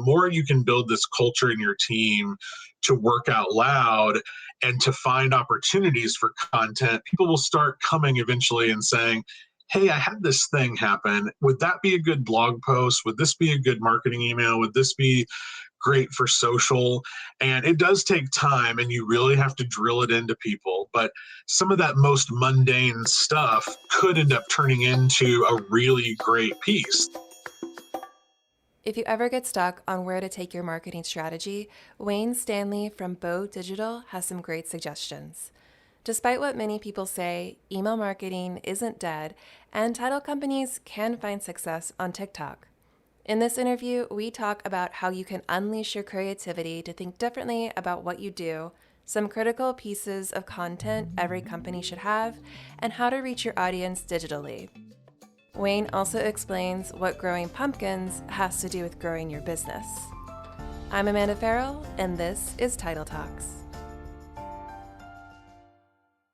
more you can build this culture in your team to work out loud and to find opportunities for content, people will start coming eventually and saying, hey, I had this thing happen. Would that be a good blog post? Would this be a good marketing email? Would this be great for social? And it does take time, and you really have to drill it into people. But some of that most mundane stuff could end up turning into a really great piece. If you ever get stuck on where to take your marketing strategy, Wayne Stanley from Bowe Digital has some great suggestions. Despite what many people say, email marketing isn't dead, and title companies can find success on TikTok. In this interview, we talk about how you can unleash your creativity to think differently about what you do, some critical pieces of content every company should have, and how to reach your audience digitally. Wayne also explains what growing pumpkins has to do with growing your business. I'm Amanda Farrell, and this is Title Talks.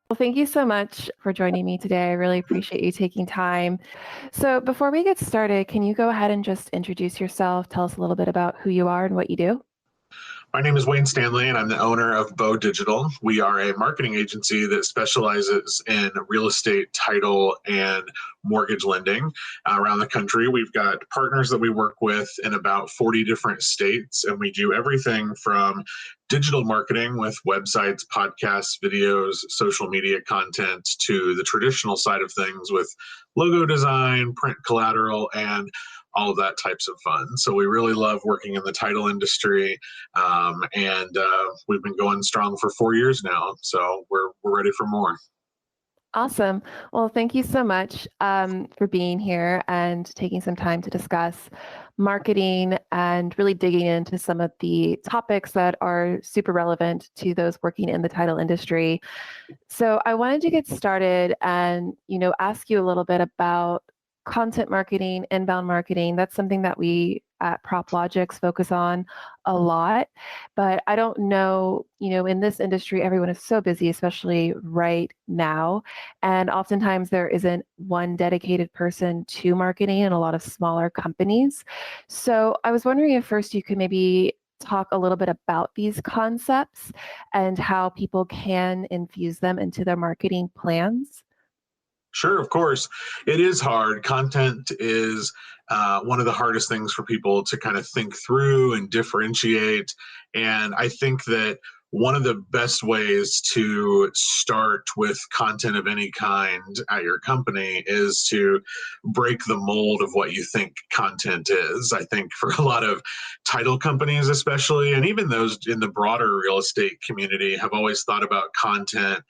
Well, thank you so much for joining me today. I really appreciate you taking time. So before we get started, can you go ahead and just introduce yourself? Tell us a little bit about who you are and what you do. My name is Wayne Stanley, and I'm the owner of Bowe Digital. We are a marketing agency that specializes in real estate, title, and mortgage lending around the country. We've got partners that we work with in about 40 different states, and we do everything from digital marketing with websites, podcasts, videos, social media content, to the traditional side of things with logo design, print collateral, and all of that types of fun. So we really love working in the title industry, and we've been going strong for 4 years now. So we're ready for more. Awesome. Well, thank you so much for being here and taking some time to discuss marketing and really digging into some of the topics that are super relevant to those working in the title industry. So I wanted to get started and, ask you a little bit about content marketing, inbound marketing. That's something that we at PropLogix focus on a lot, but I don't know, in this industry, everyone is so busy, especially right now. And oftentimes there isn't one dedicated person to marketing in a lot of smaller companies. So I was wondering if first you could maybe talk a little bit about these concepts and how people can infuse them into their marketing plans. Sure, of course. It is hard. Content is one of the hardest things for people to kind of think through and differentiate. And I think that one of the best ways to start with content of any kind at your company is to break the mold of what you think content is. I think for a lot of title companies, especially, and even those in the broader real estate community, have always thought about content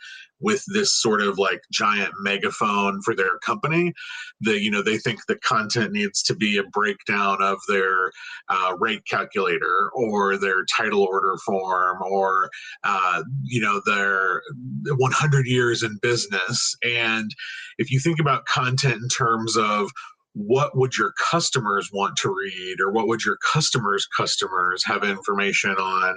with this sort of like giant megaphone for their company. They think the content needs to be a breakdown of their rate calculator or their title order form or their 100 years in business. And if you think about content in terms of what would your customers want to read or what would your customers' customers have information on,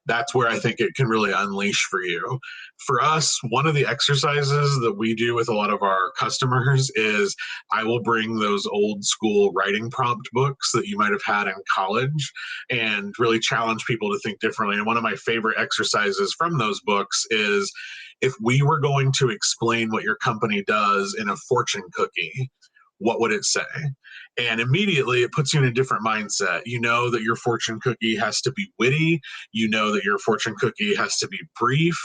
that's where I think it can really unleash for you. For us, one of the exercises that we do with a lot of our customers is I will bring those old school writing prompt books that you might have had in college and really challenge people to think differently. And one of my favorite exercises from those books is if we were going to explain what your company does in a fortune cookie, what would it say? And immediately it puts you in a different mindset. You know that your fortune cookie has to be witty. You know that your fortune cookie has to be brief.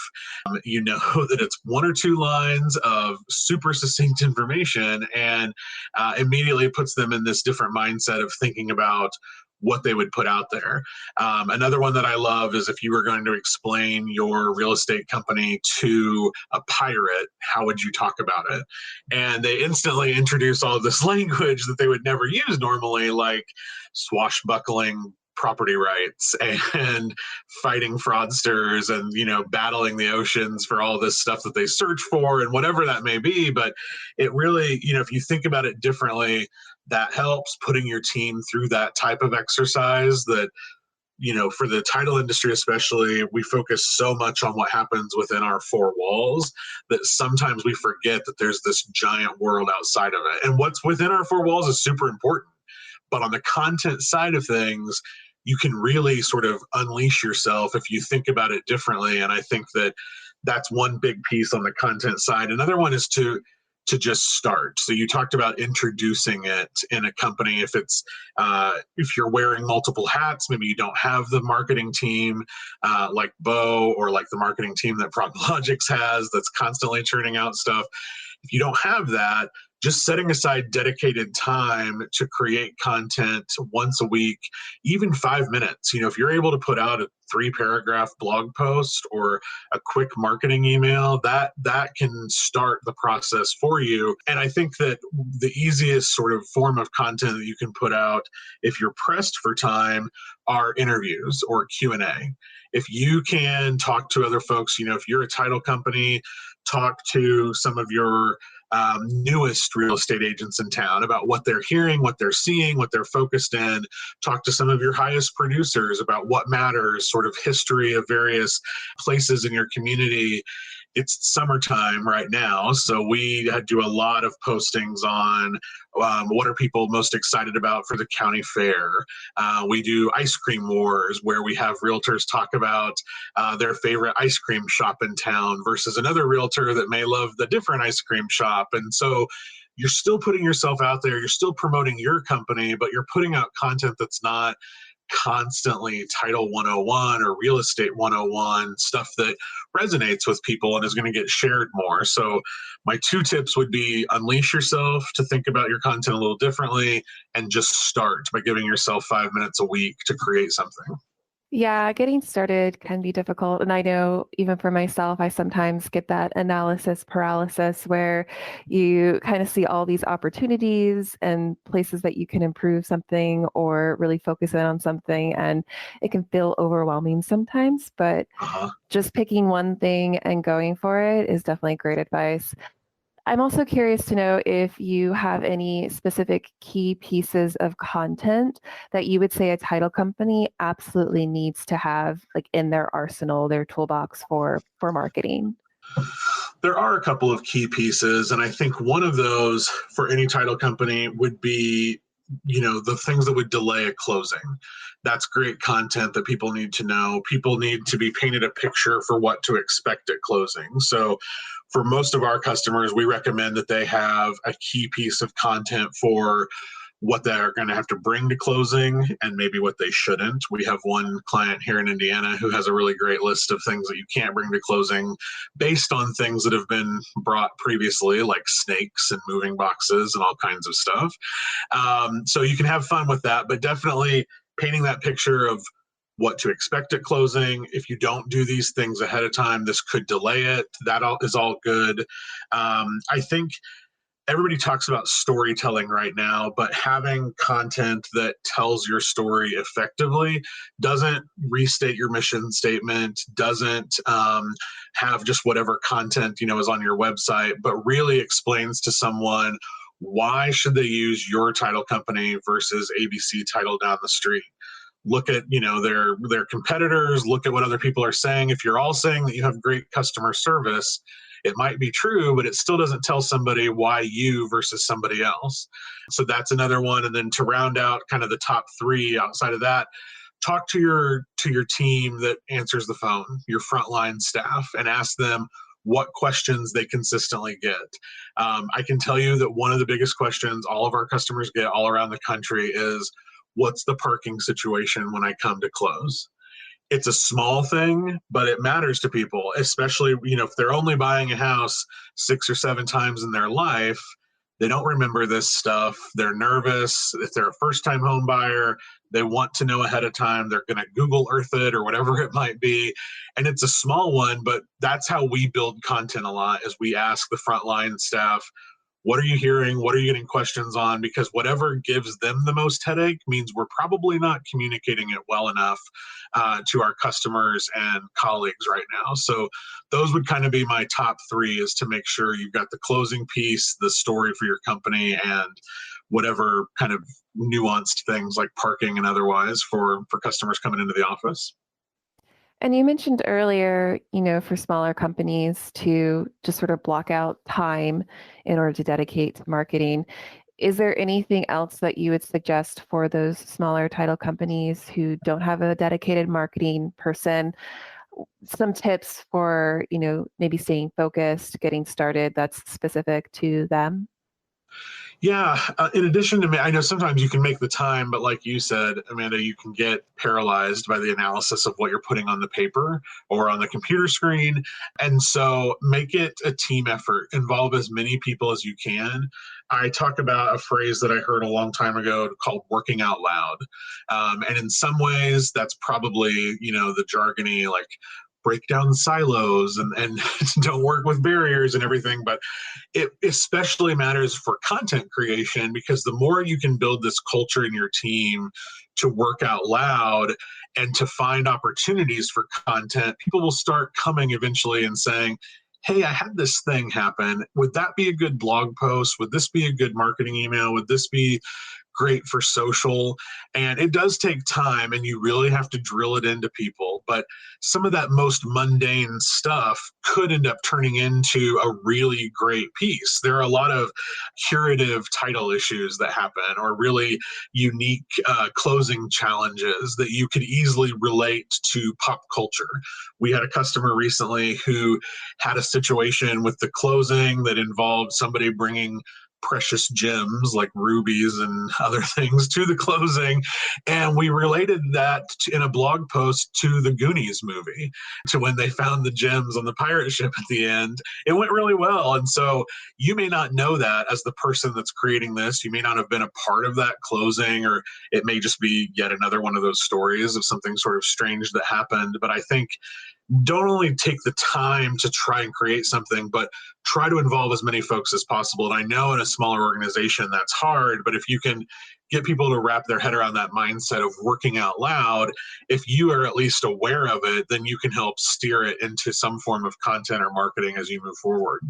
You know that it's 1 or 2 lines of super succinct information, and immediately it puts them in this different mindset of thinking about what they would put out there. Another one that I love is if you were going to explain your real estate company to a pirate, how would you talk about it? And they instantly introduce all of this language that they would never use normally, like swashbuckling property rights and fighting fraudsters and, battling the oceans for all this stuff that they search for and whatever that may be. But it really, if you think about it differently, that helps putting your team through that type of exercise that, for the title industry especially, we focus so much on what happens within our 4 walls that sometimes we forget that there's this giant world outside of it. And what's within our 4 walls is super important. But on the content side of things, you can really sort of unleash yourself if you think about it differently. And I think that that's one big piece on the content side. Another one is to just start. So you talked about introducing it in a company. If you're wearing multiple hats, maybe you don't have the marketing team like Bowe, or like the marketing team that ProgLogix has that's constantly churning out stuff. If you don't have that, just setting aside dedicated time to create content once a week, even 5 minutes. If you're able to put out a 3-paragraph blog post or a quick marketing email, that can start the process for you. And I think that the easiest sort of form of content that you can put out, if you're pressed for time, are interviews or Q&A. If you can talk to other folks, if you're a title company, talk to some of your newest real estate agents in town about what they're hearing, what they're seeing, what they're focused in. Talk to some of your highest producers about what matters, sort of history of various places in your community. It's summertime right now, so we do a lot of postings on what are people most excited about for the county fair. We do ice cream wars, where we have realtors talk about their favorite ice cream shop in town versus another realtor that may love the different ice cream shop. And so you're still putting yourself out there, you're still promoting your company, but you're putting out content that's not constantly Title 101 or Real Estate 101, stuff that resonates with people and is going to get shared more. So my 2 tips would be unleash yourself to think about your content a little differently, and just start by giving yourself 5 minutes a week to create something. Yeah, getting started can be difficult. And I know even for myself, I sometimes get that analysis paralysis where you kind of see all these opportunities and places that you can improve something or really focus in on something. And it can feel overwhelming sometimes, but Uh-huh. just picking one thing and going for it is definitely great advice. I'm also curious to know if you have any specific key pieces of content that you would say a title company absolutely needs to have, like, in their arsenal, their toolbox for marketing. There are a couple of key pieces, and I think one of those for any title company would be, the things that would delay a closing. That's great content that people need to know. People need to be painted a picture for what to expect at closing. So for most of our customers, we recommend that they have a key piece of content for what they're going to have to bring to closing and maybe what they shouldn't. We have one client here in Indiana who has a really great list of things that you can't bring to closing based on things that have been brought previously, like snakes and moving boxes and all kinds of stuff. So you can have fun with that, but definitely painting that picture of what to expect at closing. If you don't do these things ahead of time, this could delay it. That is all good. I think everybody talks about storytelling right now, but having content that tells your story effectively doesn't restate your mission statement, doesn't have just whatever content is on your website, but really explains to someone why should they use your title company versus ABC Title down the street. Look at their competitors, look at what other people are saying. If you're all saying that you have great customer service, it might be true, but it still doesn't tell somebody why you versus somebody else. So that's another one. And then to round out kind of the top 3 outside of that, talk to your team that answers the phone, your frontline staff, and ask them what questions they consistently get. I can tell you that one of the biggest questions all of our customers get all around the country is, what's the parking situation when I come to close? It's a small thing, but it matters to people, especially, if they're only buying a house 6 or 7 times in their life, they don't remember this stuff. They're nervous. If they're a first-time home buyer, they want to know ahead of time. They're going to Google Earth it or whatever it might be. And it's a small one, but that's how we build content a lot, is we ask the frontline staff, what are you hearing? What are you getting questions on? Because whatever gives them the most headache means we're probably not communicating it well enough to our customers and colleagues right now. So those would kind of be my top 3, is to make sure you've got the closing piece, the story for your company, and whatever kind of nuanced things like parking and otherwise for customers coming into the office. And you mentioned earlier, for smaller companies to just sort of block out time in order to dedicate to marketing. Is there anything else that you would suggest for those smaller title companies who don't have a dedicated marketing person? Some tips for, maybe staying focused, getting started that's specific to them? Yeah. In addition to, I know sometimes you can make the time, but like you said, Amanda, you can get paralyzed by the analysis of what you're putting on the paper or on the computer screen. And so make it a team effort, involve as many people as you can. I talk about a phrase that I heard a long time ago called working out loud. And in some ways, that's probably, the jargony, like, break down silos and don't work with barriers and everything. But it especially matters for content creation, because the more you can build this culture in your team to work out loud and to find opportunities for content, people will start coming eventually and saying, hey, I had this thing happen. Would that be a good blog post? Would this be a good marketing email? Would this be great for social? And it does take time, and you really have to drill it into people. But some of that most mundane stuff could end up turning into a really great piece. There are a lot of curative title issues that happen, or really unique closing challenges that you could easily relate to pop culture. We had a customer recently who had a situation with the closing that involved somebody bringing precious gems like rubies and other things to the closing. And we related that in a blog post to the Goonies movie, to when they found the gems on the pirate ship at the end. It went really well. And so you may not know that as the person that's creating this. You may not have been a part of that closing, or it may just be yet another one of those stories of something sort of strange that happened. But I think don't only take the time to try and create something, but try to involve as many folks as possible. And I know in a smaller organization that's hard, but if you can get people to wrap their head around that mindset of working out loud, if you are at least aware of it, then you can help steer it into some form of content or marketing as you move forward.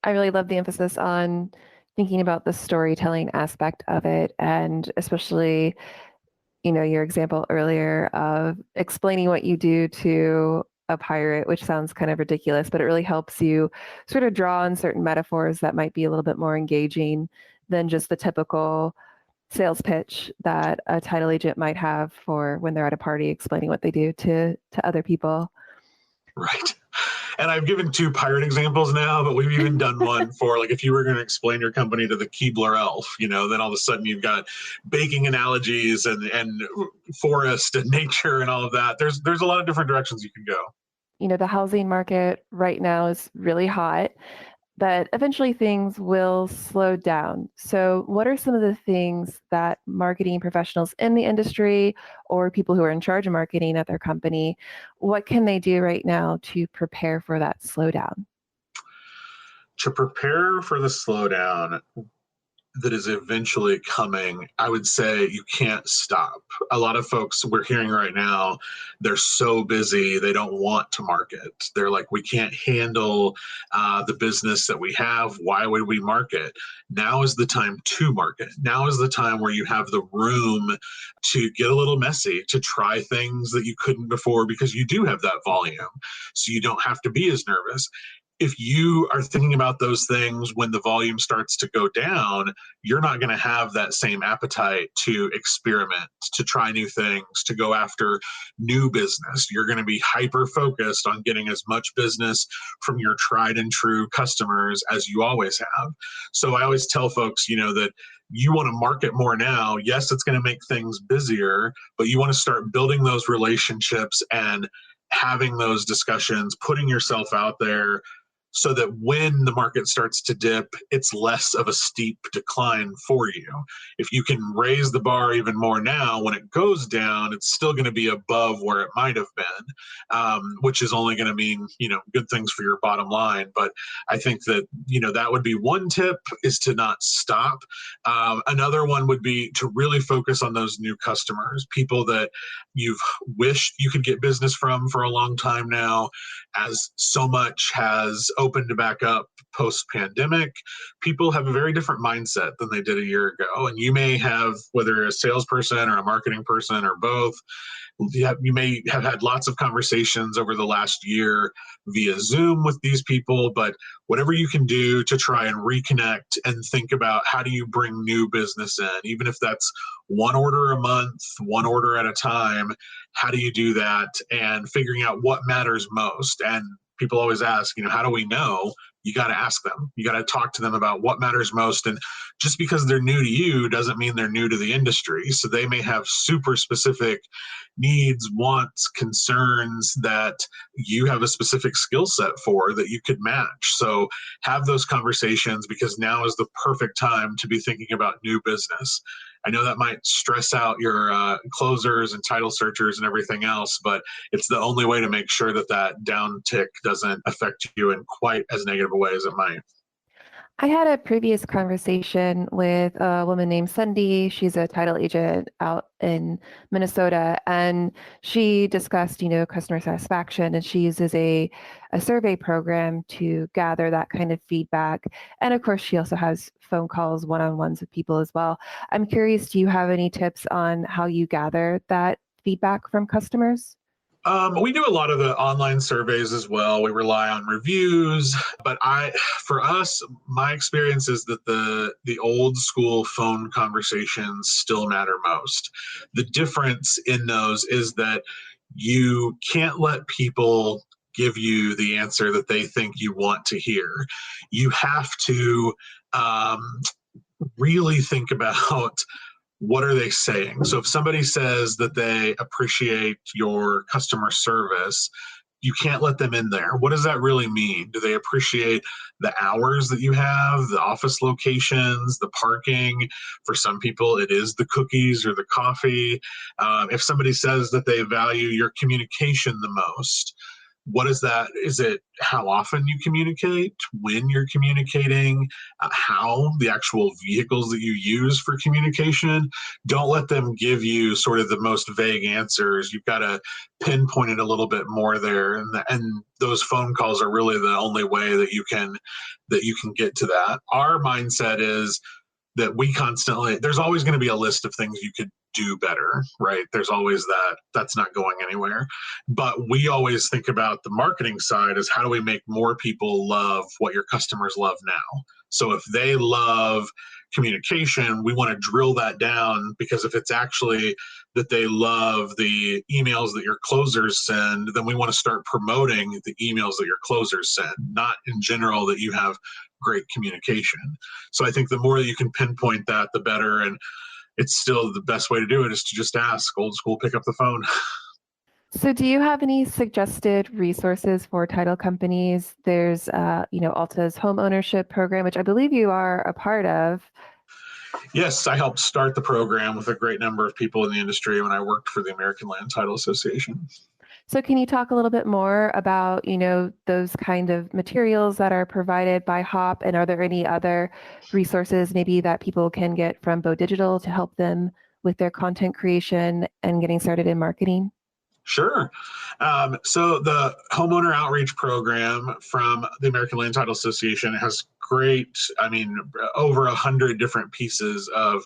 I really love the emphasis on thinking about the storytelling aspect of it, and especially, your example earlier of explaining what you do to a pirate, which sounds kind of ridiculous, but it really helps you sort of draw on certain metaphors that might be a little bit more engaging than just the typical sales pitch that a title agent might have for when they're at a party explaining what they do to other people. Right. And I've given two pirate examples now, but we've even done one for, like, if you were going to explain your company to the Keebler elf, then all of a sudden you've got baking analogies and forest and nature and all of that. There's a lot of different directions you can go. The housing market right now is really hot, but eventually things will slow down. So, what are some of the things that marketing professionals in the industry, or people who are in charge of marketing at their company, what can they do right now to prepare for that slowdown? To prepare for the slowdown that is eventually coming, I would say you can't stop. A lot of folks we're hearing right now, they're so busy, they don't want to market. They're like, we can't handle the business that we have. Why would we market? Now is the time to market. Now is the time where you have the room to get a little messy, to try things that you couldn't before, because you do have that volume. So you don't have to be as nervous. If you are thinking about those things when the volume starts to go down, you're not going to have that same appetite to experiment, to try new things, to go after new business. You're going to be hyper focused on getting as much business from your tried and true customers as you always have. So I always tell folks, that you want to market more now. Yes, it's going to make things busier, but you want to start building those relationships and having those discussions, putting yourself out there, so that when the market starts to dip, it's less of a steep decline for you. If you can raise the bar even more now, when it goes down, it's still going to be above where it might have been, which is only going to mean, good things for your bottom line. But I think that, that would be one tip, is to not stop. Another one would be to really focus on those new customers, people that you've wished you could get business from for a long time now, as so much has opened back up post-pandemic, people have a very different mindset than they did a year ago. And you may have, whether a salesperson or a marketing person or both, you may have had lots of conversations over the last year via Zoom with these people, but whatever you can do to try and reconnect and think about how do you bring new business in, even if that's one order a month, one order at a time, how do you do that, and figuring out what matters most. And people always ask, how do we know? You got to ask them. You got to talk to them about what matters most. And just because they're new to you doesn't mean they're new to the industry. So they may have super specific needs, wants, concerns that you have a specific skill set for that you could match. So have those conversations, because now is the perfect time to be thinking about new business. I know that might stress out your closers and title searchers and everything else, but it's the only way to make sure that that downtick doesn't affect you in quite as negative a way as it might. I had a previous conversation with a woman named Cindy. She's a title agent out in Minnesota, and she discussed, customer satisfaction, and she uses a survey program to gather that kind of feedback. And of course, she also has phone calls, one-on-ones with people as well. I'm curious, do you have any tips on how you gather that feedback from customers? We do a lot of the online surveys as well. We rely on reviews, but for us, my experience is that the old school phone conversations still matter most. The difference in those is that you can't let people give you the answer that they think you want to hear. You have to really think about what are they saying? So if somebody says that they appreciate your customer service, you can't let them in there. What does that really mean? Do they appreciate the hours that you have, the office locations, the parking? For some people, it is the cookies or the coffee. If somebody says that they value your communication the most, what is that? Is it how often you communicate, when you're communicating, how the actual vehicles that you use for communication? Don't let them give you sort of the most vague answers. You've got to pinpoint it a little bit more there. And those phone calls are really the only way that you can get to that. Our mindset is that there's always going to be a list of things you could do better, right? There's always that's not going anywhere. But we always think about the marketing side as how do we make more people love what your customers love now? So if they love communication, we want to drill that down, because if it's actually that they love the emails that your closers send, then we want to start promoting the emails that your closers send, not in general that you have great communication. So I think the more that you can pinpoint that, the better. And it's still the best way to do it is to just ask. Old school, pick up the phone. So do you have any suggested resources for title companies? There's, Alta's home ownership program, which I believe you are a part of. Yes, I helped start the program with a great number of people in the industry when I worked for the American Land Title Association. So can you talk a little bit more about, those kind of materials that are provided by HOP, and are there any other resources maybe that people can get from Bowe Digital to help them with their content creation and getting started in marketing? Sure. So the homeowner outreach program from the American Land Title Association has over 100 different pieces of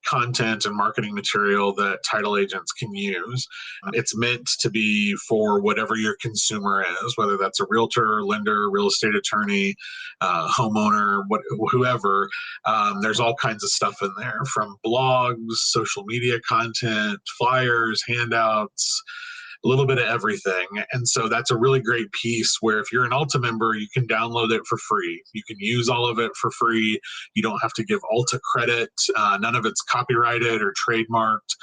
content and marketing material that title agents can use. It's meant to be for whatever your consumer is, whether that's a realtor, lender, real estate attorney, homeowner, whoever. There's all kinds of stuff in there, from blogs, social media content, flyers, handouts, a little bit of everything. And so that's a really great piece where if you're an Alta member, you can download it for free. You can use all of it for free. You don't have to give Alta credit. None of it's copyrighted or trademarked.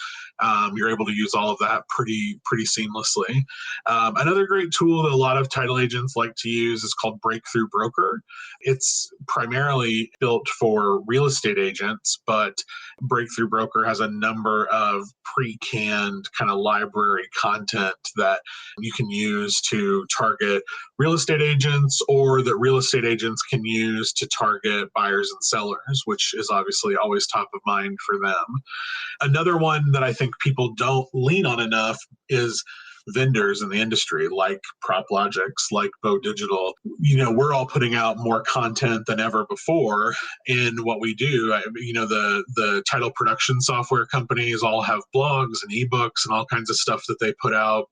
You're able to use all of that pretty seamlessly. Another great tool that a lot of title agents like to use is called Breakthrough Broker. It's primarily built for real estate agents, but Breakthrough Broker has a number of pre-canned kind of library content that you can use to target real estate agents, or that real estate agents can use to target buyers and sellers, which is obviously always top of mind for them. Another one that I think people don't lean on enough is vendors in the industry, like PropLogix, like Bowe Digital. We're all putting out more content than ever before in what we do. The title production software companies all have blogs and ebooks and all kinds of stuff that they put out.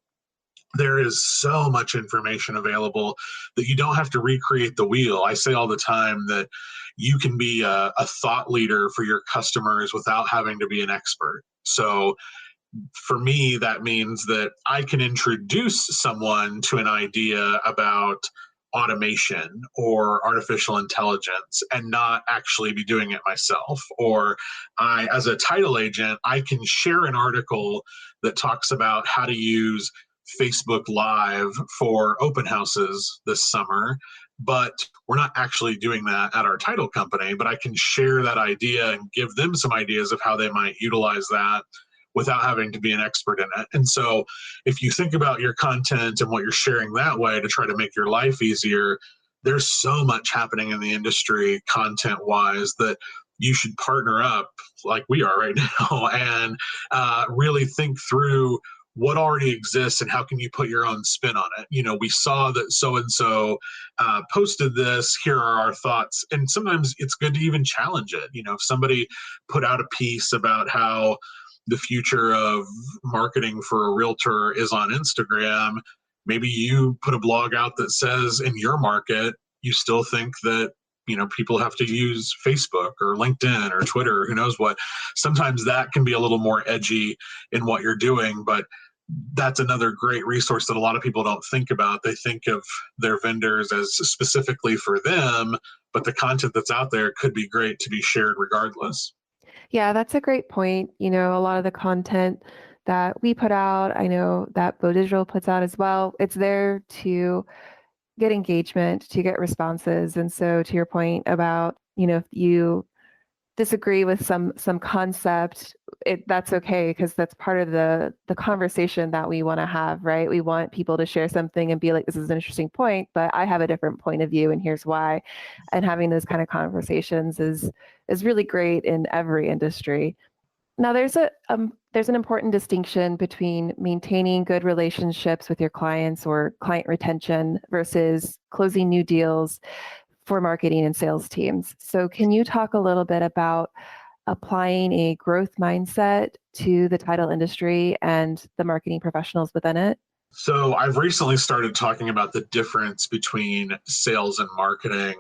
There is so much information available that you don't have to recreate the wheel. I say all the time that you can be a thought leader for your customers without having to be an expert. So for me, that means that I can introduce someone to an idea about automation or artificial intelligence and not actually be doing it myself. Or as a title agent, I can share an article that talks about how to use Facebook Live for open houses this summer, but we're not actually doing that at our title company. But I can share that idea and give them some ideas of how they might utilize that without having to be an expert in it. And so if you think about your content and what you're sharing that way to try to make your life easier, there's so much happening in the industry content-wise that you should partner up like we are right now and really think through what already exists and how can you put your own spin on it. We saw that so-and-so posted this, here are our thoughts. And sometimes it's good to even challenge it. If somebody put out a piece about how the future of marketing for a realtor is on Instagram, maybe you put a blog out that says in your market, you still think that people have to use Facebook or LinkedIn or Twitter, or who knows what. Sometimes that can be a little more edgy in what you're doing, but that's another great resource that a lot of people don't think about. They think of their vendors as specifically for them, but the content that's out there could be great to be shared regardless. Yeah, that's a great point. A lot of the content that we put out, I know that Bowe Digital puts out as well. It's there to get engagement, to get responses. And so to your point about, if you disagree with some concept, that's okay, because that's part of the conversation that we want to have, right? We want people to share something and be like, this is an interesting point, but I have a different point of view and here's why. And having those kind of conversations is really great in every industry. Now, there's an important distinction between maintaining good relationships with your clients or client retention versus closing new deals for marketing and sales teams. So can you talk a little bit about applying a growth mindset to the title industry and the marketing professionals within it? So I've recently started talking about the difference between sales and marketing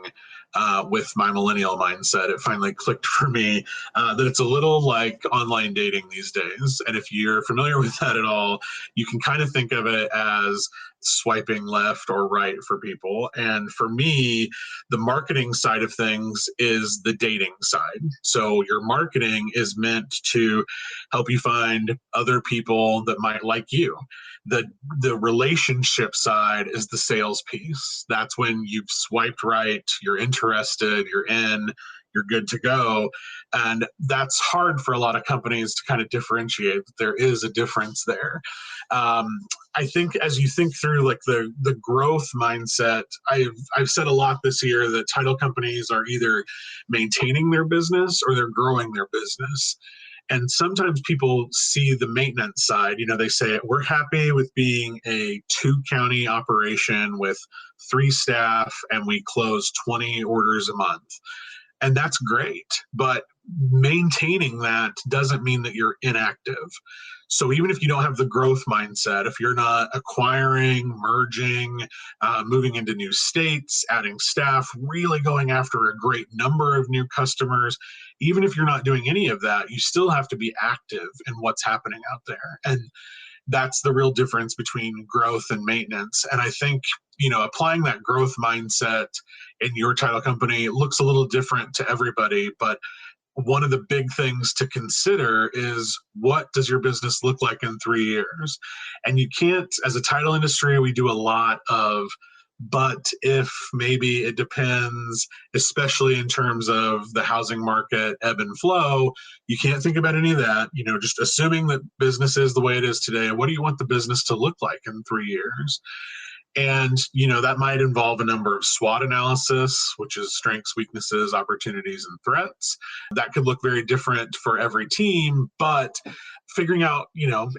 with my millennial mindset. It finally clicked for me that it's a little like online dating these days. And if you're familiar with that at all, you can kind of think of it as swiping left or right for people. And for me, the marketing side of things is the dating side. So your marketing is meant to help you find other people that might like you. The relationship side is the sales piece. That's when you've swiped right, you're interested, you're in, you're good to go. And that's hard for a lot of companies to kind of differentiate. There is a difference there. I think as you think through like the growth mindset, I've said a lot this year that title companies are either maintaining their business or they're growing their business. And sometimes people see the maintenance side. They say, we're happy with being a 2-county operation with 3 staff and we close 20 orders a month. And that's great. But maintaining that doesn't mean that you're inactive. So even if you don't have the growth mindset, if you're not acquiring, merging, moving into new states, adding staff, really going after a great number of new customers, even if you're not doing any of that, you still have to be active in what's happening out there. And that's the real difference between growth and maintenance. And I think, applying that growth mindset in your title company looks a little different to everybody, but one of the big things to consider is, what does your business look like in 3 years? And you can't, as a title industry, we do a lot of but if, maybe, it depends, especially in terms of the housing market ebb and flow. You can't think about any of that. Just assuming that business is the way it is today. What do you want the business to look like in 3 years? And, that might involve a number of SWOT analysis, which is strengths, weaknesses, opportunities, and threats. That could look very different for every team, but figuring out,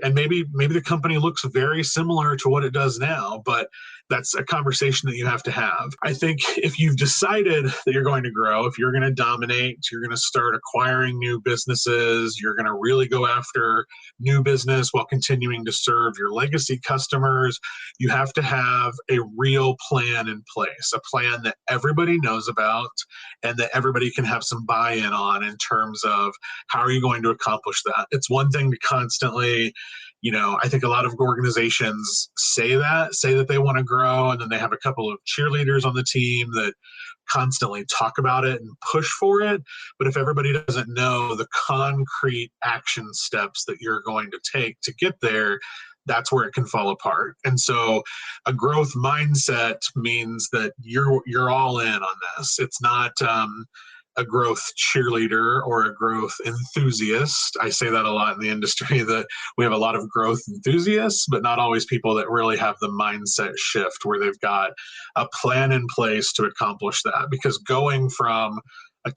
and maybe the company looks very similar to what it does now, but that's a conversation that you have to have. I think if you've decided that you're going to grow, if you're going to dominate, you're going to start acquiring new businesses, you're going to really go after new business while continuing to serve your legacy customers, you have to have a real plan in place, a plan that everybody knows about and that everybody can have some buy-in on in terms of how are you going to accomplish that. It's one thing to constantly, I think a lot of organizations say that they want to grow, and then they have a couple of cheerleaders on the team that constantly talk about it and push for it. But if everybody doesn't know the concrete action steps that you're going to take to get there, that's where it can fall apart. And so a growth mindset means that you're all in on this. It's not a growth cheerleader or a growth enthusiast. I say that a lot in the industry, that we have a lot of growth enthusiasts, but not always people that really have the mindset shift where they've got a plan in place to accomplish that. Because going from a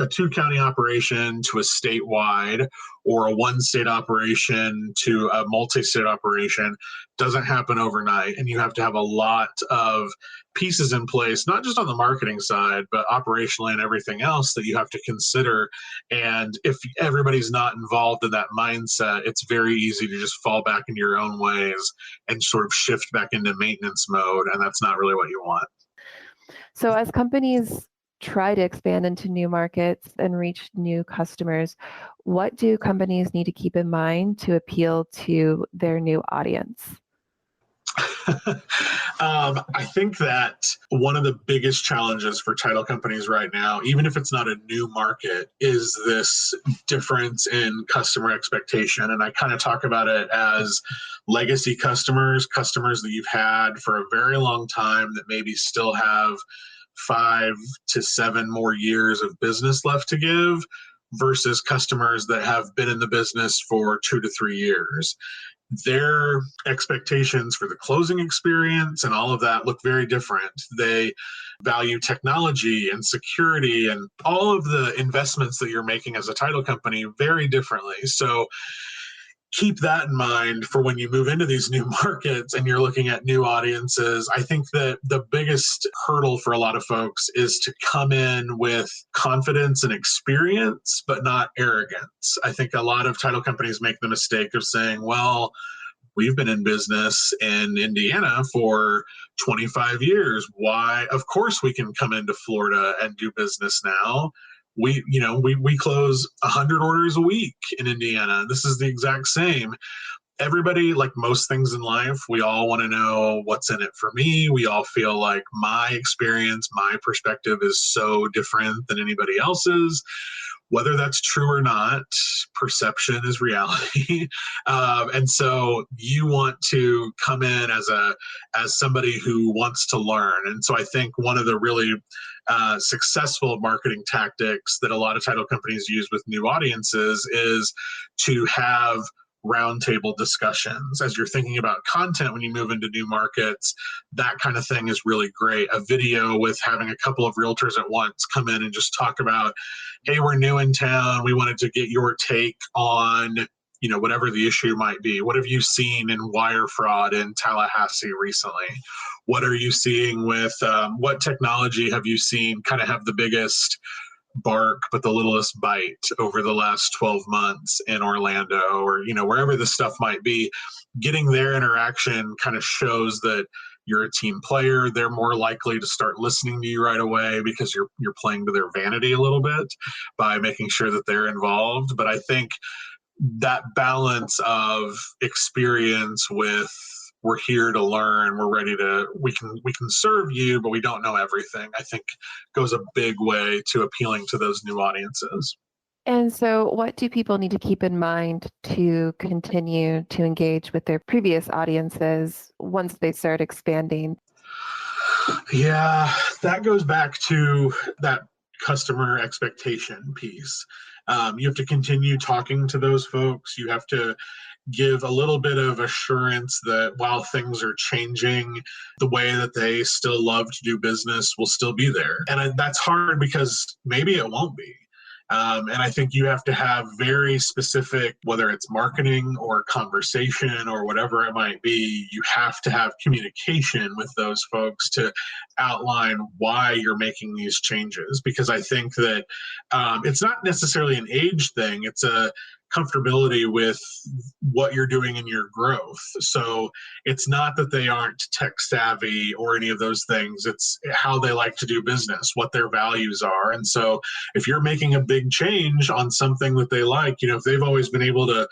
two county operation to a statewide, or a one state operation to a multi-state operation doesn't happen overnight. And you have to have a lot of pieces in place, not just on the marketing side, but operationally and everything else that you have to consider. And if everybody's not involved in that mindset, it's very easy to just fall back into your own ways and sort of shift back into maintenance mode. And that's not really what you want. So as companies try to expand into new markets and reach new customers, what do companies need to keep in mind to appeal to their new audience? I think that one of the biggest challenges for title companies right now, even if it's not a new market, is this difference in customer expectation. And I kind of talk about it as legacy customers that you've had for a very long time that maybe still have 5 to 7 more years of business left to give, versus customers that have been in the business for 2 to 3 years. Their expectations for the closing experience and all of that look very different. They value technology and security and all of the investments that you're making as a title company very differently. So keep that in mind for when you move into these new markets and you're looking at new audiences. I think that the biggest hurdle for a lot of folks is to come in with confidence and experience, but not arrogance. I think a lot of title companies make the mistake of saying, well, we've been in business in Indiana for 25 years. Why? Of course we can come into Florida and do business now. We close 100 orders a week in Indiana. This is the exact same. Everybody, like most things in life, we all want to know what's in it for me. We all feel like my experience, my perspective is so different than anybody else's. Whether that's true or not, perception is reality. And so you want to come in as somebody who wants to learn. And so I think one of the really successful marketing tactics that a lot of title companies use with new audiences is to have roundtable discussions. As you're thinking about content when you move into new markets, that kind of thing is really great. A video with having a couple of realtors at once come in and just talk about, hey, we're new in town. We wanted to get your take on, whatever the issue might be. What have you seen in wire fraud in Tallahassee recently? What are you seeing with, what technology have you seen kind of have the biggest bark but the littlest bite over the last 12 months in Orlando, or wherever this stuff might be? Getting their interaction kind of shows that you're a team player. They're more likely to start listening to you right away because you're playing to their vanity a little bit by making sure that they're involved. But I think that balance of experience with, we're here to learn, we're ready to, we can serve you, but we don't know everything, I think goes a big way to appealing to those new audiences. And so what do people need to keep in mind to continue to engage with their previous audiences once they start expanding? Yeah, that goes back to that customer expectation piece. You have to continue talking to those folks. You have to give a little bit of assurance that while things are changing, the way that they still love to do business will still be there. And that's hard because maybe it won't be. And I think you have to have very specific, whether it's marketing or conversation or whatever it might be, you have to have communication with those folks to outline why you're making these changes. Because I think that it's not necessarily an age thing, it's a comfortability with what you're doing in your growth. So it's not that they aren't tech savvy or any of those things. It's how they like to do business, what their values are. And so if you're making a big change on something that they like, if they've always been able to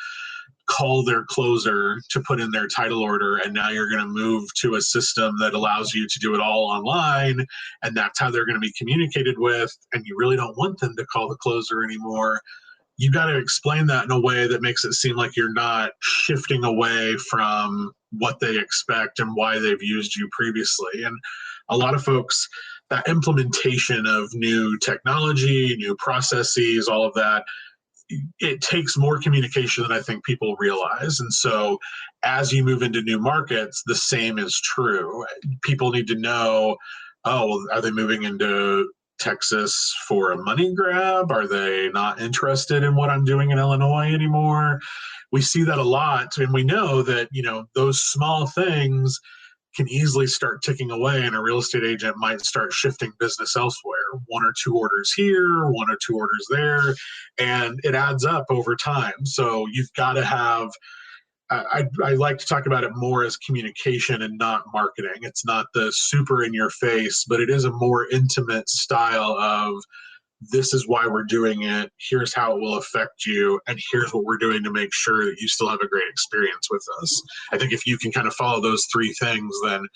call their closer to put in their title order, and now you're going to move to a system that allows you to do it all online, and that's how they're going to be communicated with, and you really don't want them to call the closer anymore, you got to explain that in a way that makes it seem like you're not shifting away from what they expect and why they've used you previously. And a lot of folks, that implementation of new technology, new processes, all of that, it takes more communication than I think people realize. And so as you move into new markets, the same is true. People need to know, oh, are they moving into Texas for a money grab? Are they not interested in what I'm doing in Illinois anymore? We see that a lot, and we know that, those small things can easily start ticking away, and a real estate agent might start shifting business elsewhere. One or two orders here, one or two orders there, and it adds up over time. So you've got to have, I like to talk about it more as communication and not marketing. It's not the super in your face, but it is a more intimate style of, this is why we're doing it, here's how it will affect you, and here's what we're doing to make sure that you still have a great experience with us. I think if you can kind of follow those three things, then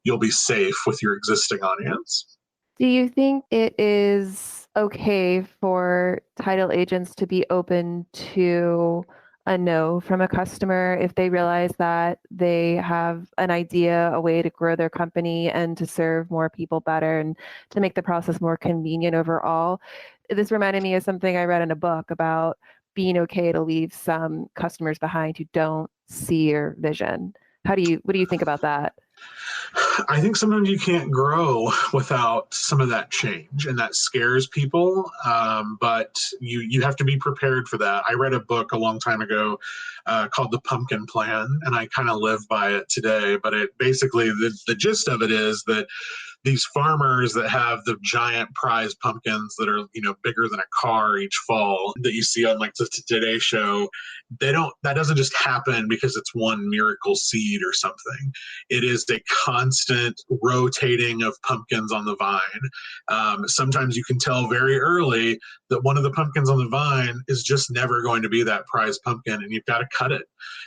you'll be safe with your existing audience. Do you think it is okay for title agents to be open to a no from a customer if they realize that they have an idea, a way to grow their company and to serve more people better and to make the process more convenient overall? This reminded me of something I read in a book about being okay to leave some customers behind who don't see your vision. What do you think about that? I think sometimes you can't grow without some of that change, and that scares people. But you have to be prepared for that. I read a book a long time ago called The Pumpkin Plan, and I kind of live by it today. But it basically, the gist of it is that these farmers that have the giant prize pumpkins that are, bigger than a car each fall that you see on like the Today Show, that doesn't just happen because it's one miracle seed or something. It is a constant rotating of pumpkins on the vine. Sometimes you can tell very early that one of the pumpkins on the vine is just never going to be that prize pumpkin, and you've got to cut it.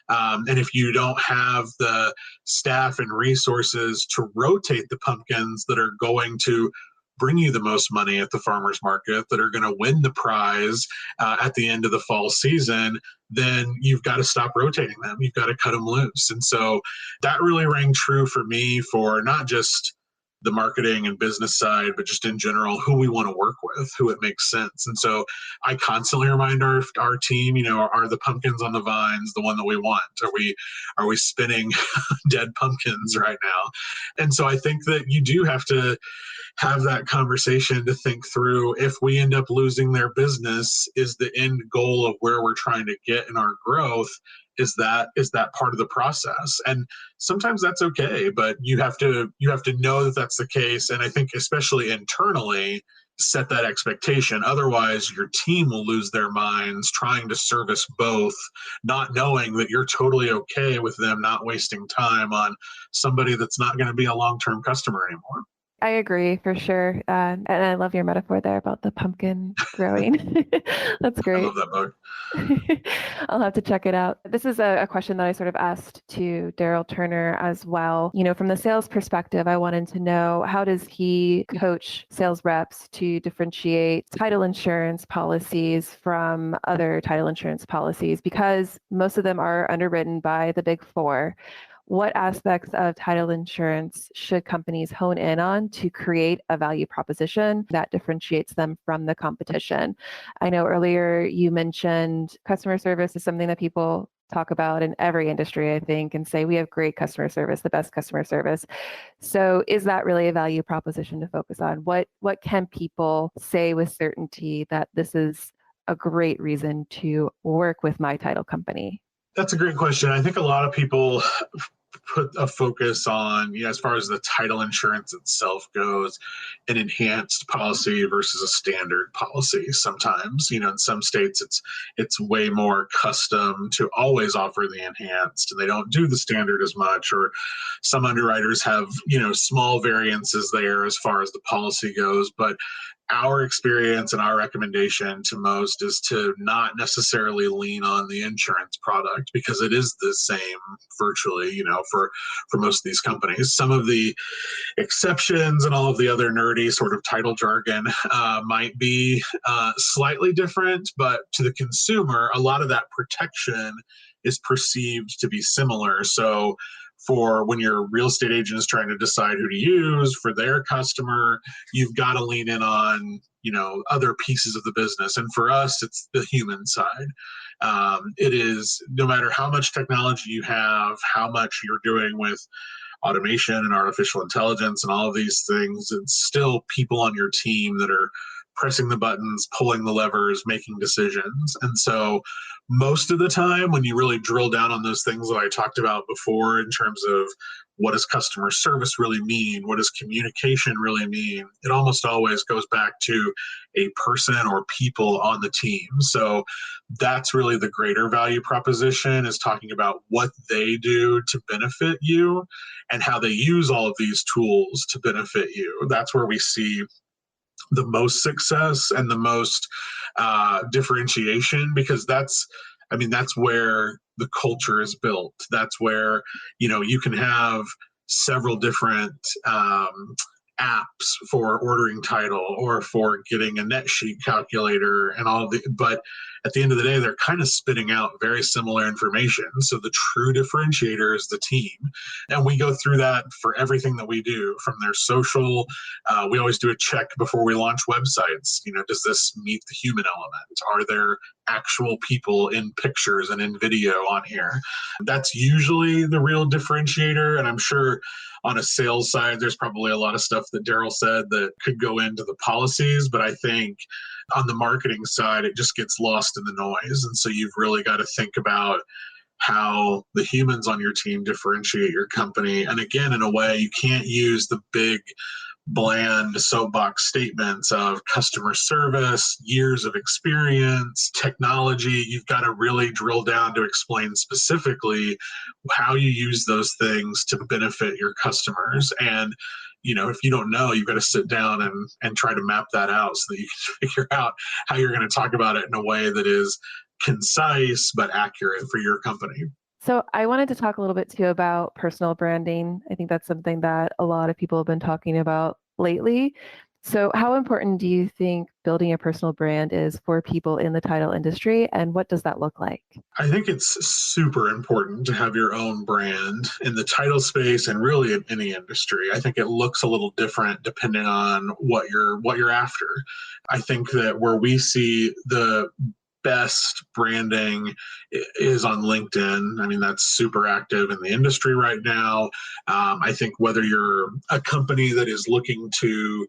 And if you don't have the staff and resources to rotate the pumpkins that are going to bring you the most money at the farmer's market, that are going to win the prize at the end of the fall season, then you've got to stop rotating them. You've got to cut them loose. And so that really rang true for me, for not just the marketing and business side, but just in general, who we want to work with, who it makes sense. And so I constantly remind our team, are the pumpkins on the vines the one that we want? Are we spinning dead pumpkins right now? And so I think that you do have to have that conversation to think through, if we end up losing their business, is the end goal of where we're trying to get in our growth, is that part of the process? And sometimes that's okay, but you have to know that that's the case. And I think especially internally, set that expectation. Otherwise, your team will lose their minds trying to service both, not knowing that you're totally okay with them not wasting time on somebody that's not going to be a long-term customer anymore. I agree for sure. And I love your metaphor there about the pumpkin growing. That's great. I love that book. I'll have to check it out. This is a question that I sort of asked to Daryl Turner as well. From the sales perspective, I wanted to know, how does he coach sales reps to differentiate title insurance policies from other title insurance policies? Because most of them are underwritten by the Big Four. what aspects of title insurance should companies hone in on to create a value proposition that differentiates them from the competition? I know earlier you mentioned customer service is something that people talk about in every industry, I think, and say we have great customer service, the best customer service. So is that really a value proposition to focus on? What can people say with certainty that this is a great reason to work with my title company? That's a great question. I think a lot of people put a focus on, as far as the title insurance itself goes, an enhanced policy versus a standard policy. Sometimes, in some states, it's way more custom to always offer the enhanced, and they don't do the standard as much. Or some underwriters have, small variances there as far as the policy goes. But our experience and our recommendation to most is to not necessarily lean on the insurance product, because it is the same virtually, for most of these companies. Some of the exceptions and all of the other nerdy sort of title jargon might be slightly different, but to the consumer, a lot of that protection is perceived to be similar. So for when your real estate agent is trying to decide who to use for their customer, you've got to lean in on, other pieces of the business. And for us, it's the human side. It is, no matter how much technology you have, how much you're doing with automation and artificial intelligence and all of these things, it's still people on your team that are pressing the buttons, pulling the levers, making decisions. And so most of the time, when you really drill down on those things that I talked about before in terms of what does customer service really mean, what does communication really mean, it almost always goes back to a person or people on the team. So that's really the greater value proposition, is talking about what they do to benefit you and how they use all of these tools to benefit you. That's where we see the most success and the most differentiation, because that's where the culture is built. That's where, you can have several different apps for ordering title or for getting a net sheet calculator and all of the, but at the end of the day, they're kind of spitting out very similar information. So the true differentiator is the team. And we go through that for everything that we do, from their social. We always do a check before we launch websites. Does this meet the human element? Are there actual people in pictures and in video on here? That's usually the real differentiator. And I'm sure on a sales side, there's probably a lot of stuff that Daryl said that could go into the policies, but I think on the marketing side, it just gets lost in the noise. And so you've really got to think about how the humans on your team differentiate your company. And again, in a way, you can't use the big, bland soapbox statements of customer service, years of experience, technology. You've got to really drill down to explain specifically how you use those things to benefit your customers. And if you don't know, you've got to sit down and try to map that out so that you can figure out how you're going to talk about it in a way that is concise but accurate for your company. So I wanted to talk a little bit too about personal branding. I think that's something that a lot of people have been talking about lately. So how important do you think building a personal brand is for people in the title industry, and what does that look like? I think it's super important to have your own brand in the title space and really in any industry. I think it looks a little different depending on what you're after. I think that where we see the best branding is on LinkedIn. That's super active in the industry right now. I think whether you're a company that is looking to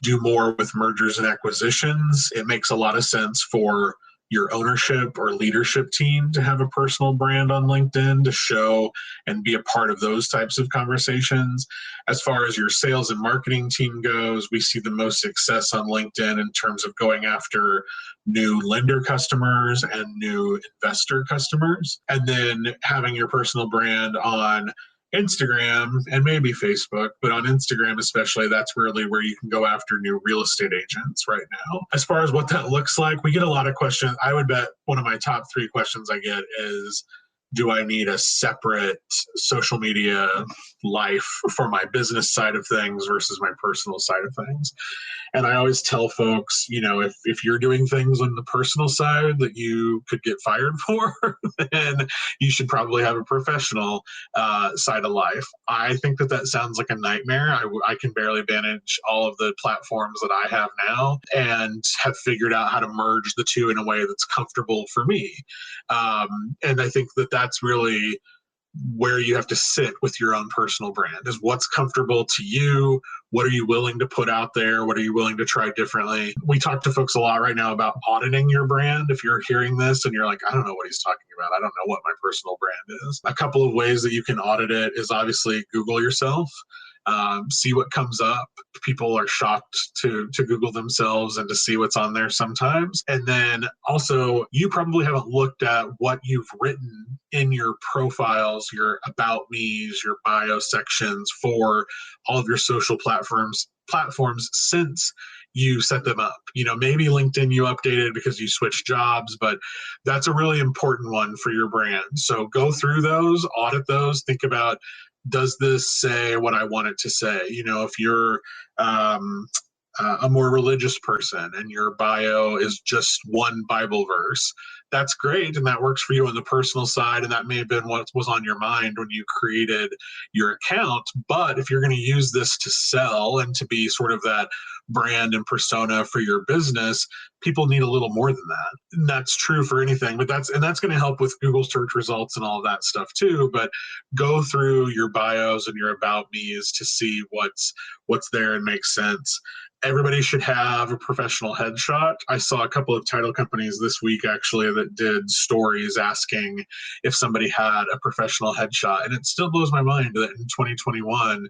do more with mergers and acquisitions, it makes a lot of sense for your ownership or leadership team to have a personal brand on LinkedIn to show and be a part of those types of conversations. As far as your sales and marketing team goes, we see the most success on LinkedIn in terms of going after new lender customers and new investor customers. And then having your personal brand on Instagram and maybe Facebook, but on Instagram especially, that's really where you can go after new real estate agents right now. As far as what that looks like, we get a lot of questions. I would bet one of my top 3 questions I get is, Do I need a separate social media life for my business side of things versus my personal side of things? And I always tell folks, if you're doing things on the personal side that you could get fired for, then you should probably have a professional side of life. I think that sounds like a nightmare. I can barely manage all of the platforms that I have now and have figured out how to merge the two in a way that's comfortable for me. And I think that that's really where you have to sit with your own personal brand, is what's comfortable to you. What are you willing to put out there? What are you willing to try differently? We talk to folks a lot right now about auditing your brand. If you're hearing this and you're like, I don't know what he's talking about, I don't know what my personal brand is. A couple of ways that you can audit it is obviously Google yourself. See what comes up. People are shocked to Google themselves and to see what's on there sometimes. And then also, you probably haven't looked at what you've written in your profiles, your about me's, your bio sections for all of your social platforms since you set them up. Maybe LinkedIn you updated because you switched jobs, but that's a really important one for your brand. So go through those, audit those, think about, does this say what I want it to say? If you're a more religious person and your bio is just one Bible verse, that's great. And that works for you on the personal side. And that may have been what was on your mind when you created your account. But if you're going to use this to sell and to be sort of that brand and persona for your business, people need a little more than that. And that's true for anything, but that's going to help with Google search results and all of that stuff too. But go through your bios and your about me's to see what's there and makes sense. Everybody should have a professional headshot. I saw a couple of title companies this week actually that did stories asking if somebody had a professional headshot. And it still blows my mind that in 2021,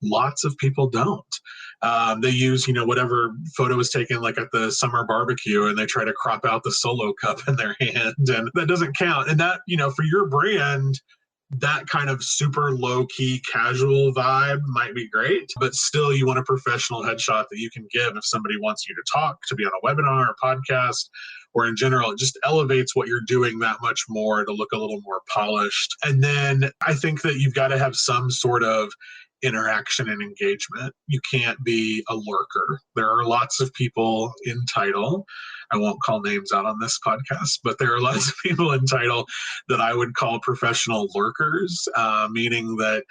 lots of people don't. They use, whatever photo was taken like at the summer barbecue, and they try to crop out the Solo cup in their hand, and that doesn't count. And that, for your brand, that kind of super low-key casual vibe might be great, but still you want a professional headshot that you can give if somebody wants you to talk, to be on a webinar or podcast, or in general. It just elevates what you're doing that much more to look a little more polished. And then I think that you've got to have some sort of interaction and engagement. You can't be a lurker. There are lots of people in title. I won't call names out on this podcast, but there are lots of people in title that I would call professional lurkers, meaning that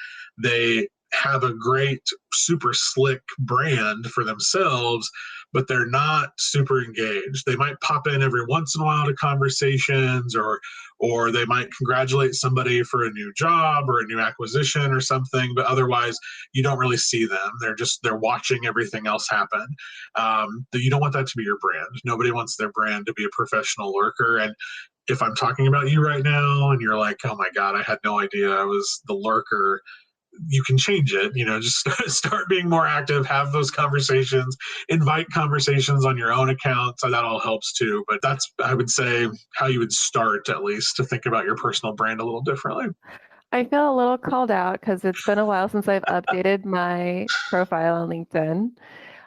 they have a great, super slick brand for themselves, but they're not super engaged. They might pop in every once in a while to conversations, or they might congratulate somebody for a new job or a new acquisition or something, but otherwise you don't really see them. They're watching everything else happen. You don't want that to be your brand. Nobody wants their brand to be a professional lurker. And if I'm talking about you right now and you're like, oh my God, I had no idea I was the lurker, you can change it. Just start being more active, have those conversations, invite conversations on your own account. So that all helps too. But that's, I would say, how you would start, at least, to think about your personal brand a little differently. I feel a little called out because it's been a while since I've updated my profile on LinkedIn.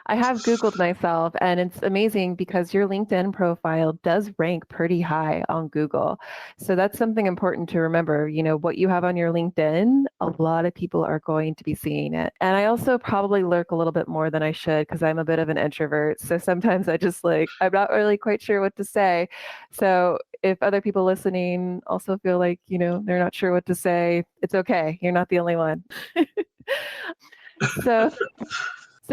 I have Googled myself, and it's amazing because your LinkedIn profile does rank pretty high on Google. So that's something important to remember. What you have on your LinkedIn, a lot of people are going to be seeing it. And I also probably lurk a little bit more than I should because I'm a bit of an introvert. So sometimes I just I'm not really quite sure what to say. So if other people listening also feel like, they're not sure what to say, it's okay. You're not the only one. So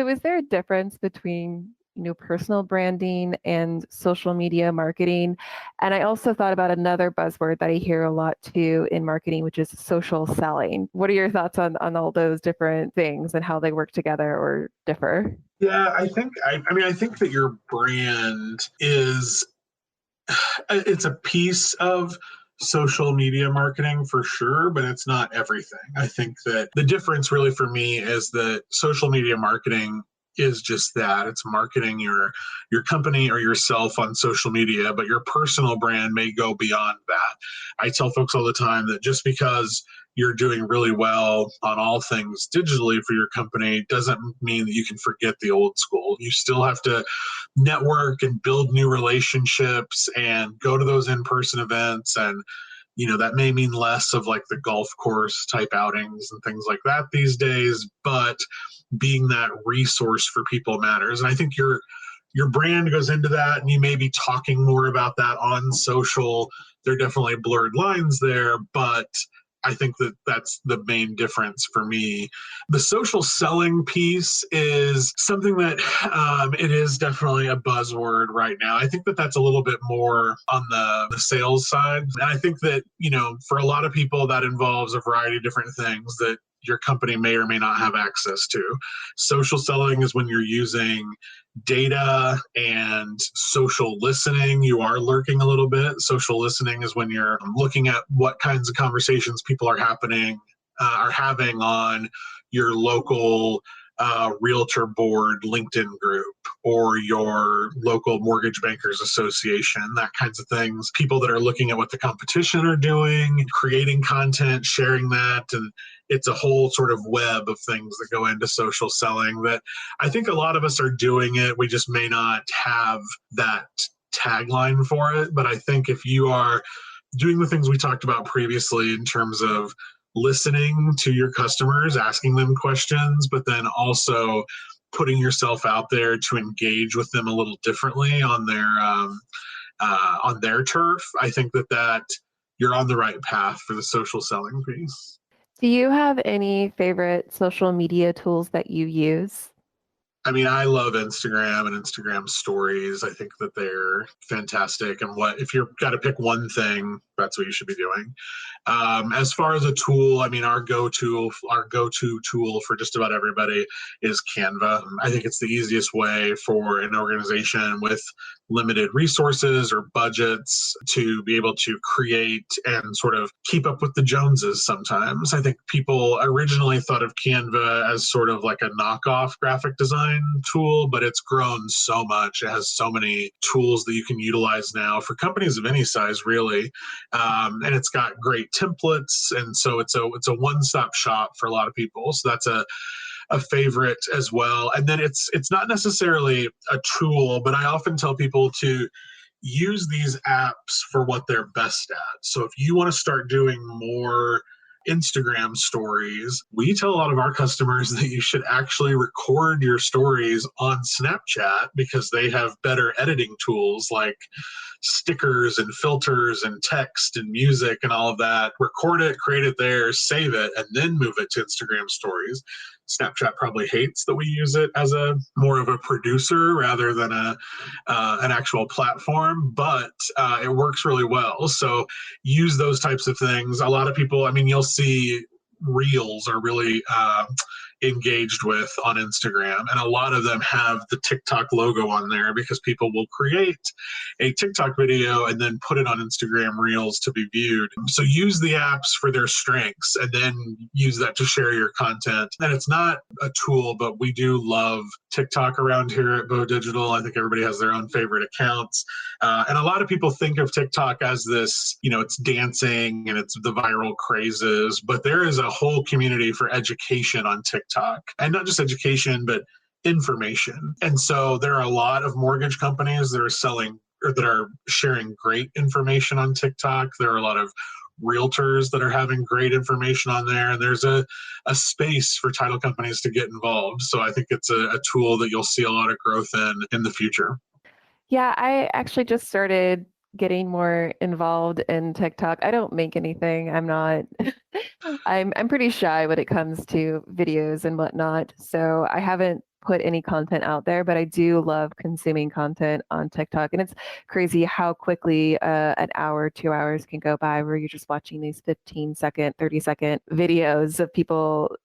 is there a difference between, personal branding and social media marketing? And I also thought about another buzzword that I hear a lot too in marketing, which is social selling. What are your thoughts on all those different things and how they work together or differ? Yeah, I think that your brand it's a piece of social media marketing for sure, but it's not everything. I think that the difference really for me is that social media marketing is just that. It's marketing your company or yourself on social media, but your personal brand may go beyond that. I tell folks all the time that just because you're doing really well on all things digitally for your company doesn't mean that you can forget the old school. You still have to network and build new relationships and go to those in-person events and That may mean less of like the golf course type outings and things like that these days, but being that resource for people matters. And I think your brand goes into that, and you may be talking more about that on social. There are definitely blurred lines there, but I think that that's the main difference for me. The social selling piece is something that it is definitely a buzzword right now. I think that that's a little bit more on the sales side. And I think that, for a lot of people, that involves a variety of different things that your company may or may not have access to. Social selling is when you're using data and social listening. You are lurking a little bit. Social listening is when you're looking at what kinds of conversations people are having on your local realtor board LinkedIn group or your local mortgage bankers association, that kinds of things. People that are looking at what the competition are doing, creating content, sharing that, and it's a whole sort of web of things that go into social selling that I think a lot of us are doing it. We just may not have that tagline for it. But I think if you are doing the things we talked about previously in terms of listening to your customers, asking them questions, but then also putting yourself out there to engage with them a little differently on their turf, I think that you're on the right path for the social selling piece. Do you have any favorite social media tools that you use? I mean, I love Instagram and Instagram stories. I think that they're fantastic. And if you've got to pick one thing, that's what you should be doing. As far as a tool, I mean, our go-to tool for just about everybody is Canva. I think it's the easiest way for an organization with limited resources or budgets to be able to create and sort of keep up with the Joneses sometimes. I think people originally thought of Canva as sort of like a knockoff graphic design tool, but it's grown so much. It has so many tools that you can utilize now for companies of any size, really. And it's got great templates, and so it's a one-stop shop for a lot of people. So that's a favorite as well. And then it's not necessarily a tool, but I often tell people to use these apps for what they're best at. So if you want to start doing more Instagram stories, we tell a lot of our customers that you should actually record your stories on Snapchat because they have better editing tools like stickers and filters and text and music and all of that. Record it, create it there, save it, and then move it to Instagram stories. Snapchat probably hates that we use it as a more of a producer rather than an actual platform, but it works really well. So use those types of things. A lot of people, I mean, you'll see reels are really engaged with on Instagram, and a lot of them have the TikTok logo on there because people will create a TikTok video and then put it on Instagram reels to be viewed. So use the apps for their strengths and then use that to share your content. And it's not a tool, but we do love TikTok around here at Bowe Digital. I think everybody has their own favorite accounts. And a lot of people think of TikTok as this, it's dancing and it's the viral crazes, but there is a whole community for education on TikTok. And not just education, but information. And so there are a lot of mortgage companies that are selling or that are sharing great information on TikTok. There are a lot of realtors that are having great information on there. And there's a space for title companies to get involved. So I think it's a tool that you'll see a lot of growth in the future. Yeah, I actually just started getting more involved in TikTok. I don't make anything. I'm not I'm pretty shy when it comes to videos and whatnot. So I haven't put any content out there, but I do love consuming content on TikTok. And it's crazy how quickly an hour, 2 hours can go by where you're just watching these 15-second, 30-second videos of people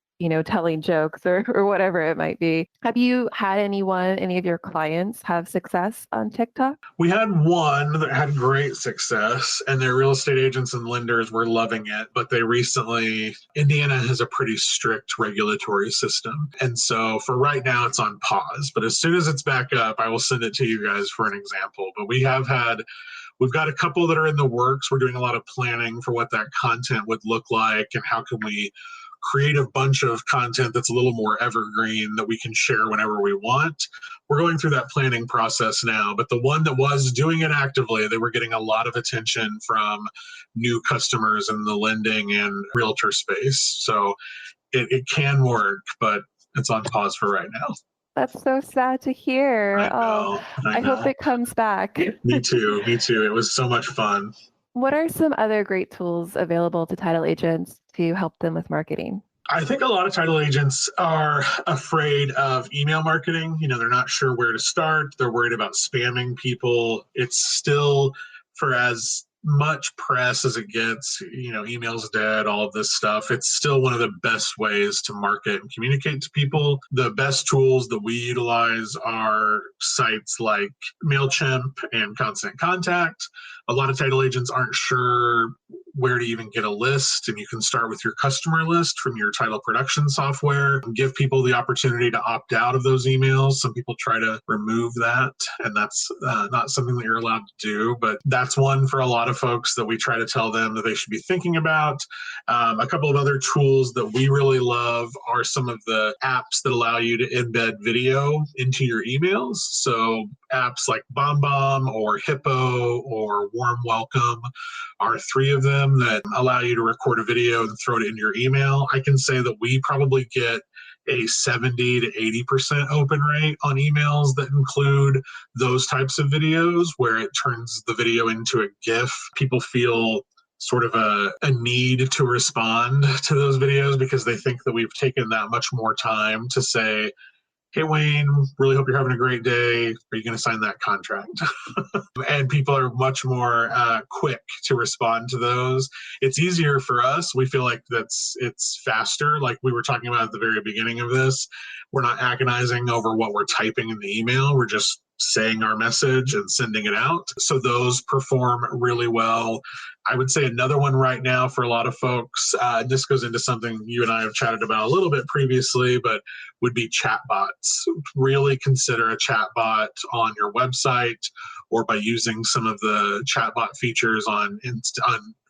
telling jokes or whatever it might be. Have you had any of your clients have success on TikTok? We had one that had great success, and their real estate agents and lenders were loving it. But Indiana has a pretty strict regulatory system. And so for right now, it's on pause. But as soon as it's back up, I will send it to you guys for an example. But we've got a couple that are in the works. We're doing a lot of planning for what that content would look like and how can we create a bunch of content that's a little more evergreen that we can share whenever we want. We're going through that planning process now, but the one that was doing it actively, they were getting a lot of attention from new customers in the lending and realtor space. So it can work, but it's on pause for right now. That's so sad to hear. I hope it comes back. Me too. It was so much fun. What are some other great tools available to title agents to help them with marketing? I think a lot of title agents are afraid of email marketing. They're not sure where to start. They're worried about spamming people. It's still, for as much press as it gets, email's dead, all of this stuff. It's still one of the best ways to market and communicate to people. The best tools that we utilize are sites like MailChimp and Constant Contact. A lot of title agents aren't sure where to even get a list, and you can start with your customer list from your title production software and give people the opportunity to opt out of those emails. Some people try to remove that, and that's not something that you're allowed to do, but that's one for a lot of folks that we try to tell them that they should be thinking about. A couple of other tools that we really love are some of the apps that allow you to embed video into your emails. So apps like BombBomb or Hippo or Warm Welcome are three of them that allow you to record a video and throw it in your email. I can say that we probably get a 70 to 80% open rate on emails that include those types of videos, where it turns the video into a GIF. People feel sort of a need to respond to those videos because they think that we've taken that much more time to say, hey, Wayne, really hope you're having a great day. Are you going to sign that contract? And people are much more quick to respond to those. It's easier for us. We feel like it's faster. Like we were talking about at the very beginning of this, we're not agonizing over what we're typing in the email. We're just saying our message and sending it out. So those perform really well. I would say another one right now for a lot of folks, this goes into something you and I have chatted about a little bit previously, but would be chatbots. Really consider a chatbot on your website or by using some of the chatbot features on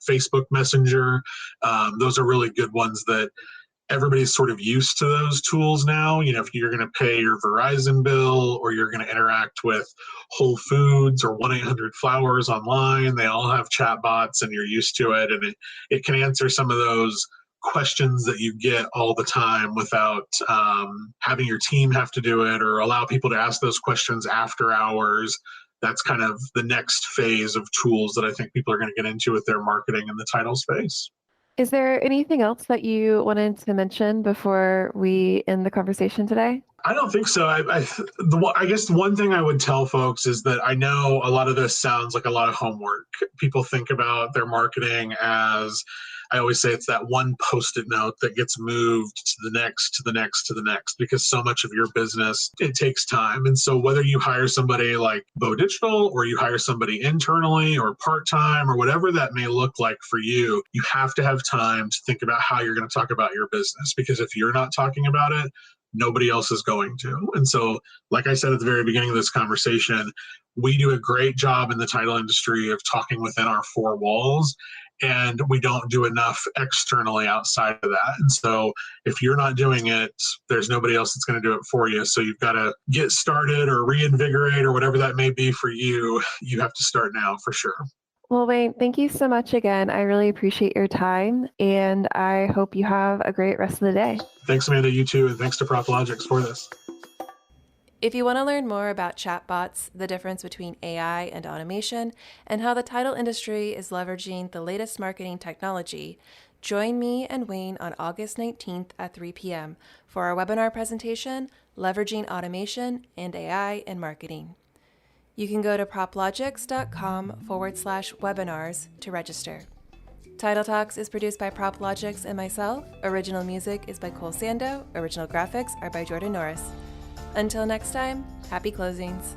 Facebook Messenger. Those are really good ones that everybody's sort of used to those tools now. If you're going to pay your Verizon bill or you're going to interact with Whole Foods or 1-800-Flowers online, they all have chatbots and you're used to it. And it can answer some of those questions that you get all the time without having your team have to do it, or allow people to ask those questions after hours. That's kind of the next phase of tools that I think people are going to get into with their marketing in the title space. Is there anything else that you wanted to mention before we end the conversation today? I don't think so. I guess the one thing I would tell folks is that I know a lot of this sounds like a lot of homework. People think about their marketing as, I always say, it's that one Post-it note that gets moved to the next, to the next, to the next, because so much of your business, it takes time. And so whether you hire somebody like Bowe Digital or you hire somebody internally or part-time or whatever that may look like for you, you have to have time to think about how you're going to talk about your business, because if you're not talking about it, nobody else is going to. And so, like I said at the very beginning of this conversation, we do a great job in the title industry of talking within our four walls, and we don't do enough externally outside of that. And so if you're not doing it, there's nobody else that's going to do it for you. So you've got to get started or reinvigorate or whatever that may be for you. You have to start now for sure. Well, Wayne, thank you so much again. I really appreciate your time, and I hope you have a great rest of the day. Thanks, Amanda. You too. And thanks to PropLogix for this. If you want to learn more about chatbots, the difference between AI and automation, and how the title industry is leveraging the latest marketing technology, join me and Wayne on August 19th at 3 p.m. for our webinar presentation, Leveraging Automation and AI in Marketing. You can go to proplogix.com/webinars to register. Title Talks is produced by PropLogix and myself. Original music is by Cole Sando. Original graphics are by Jordan Norris. Until next time, happy closings.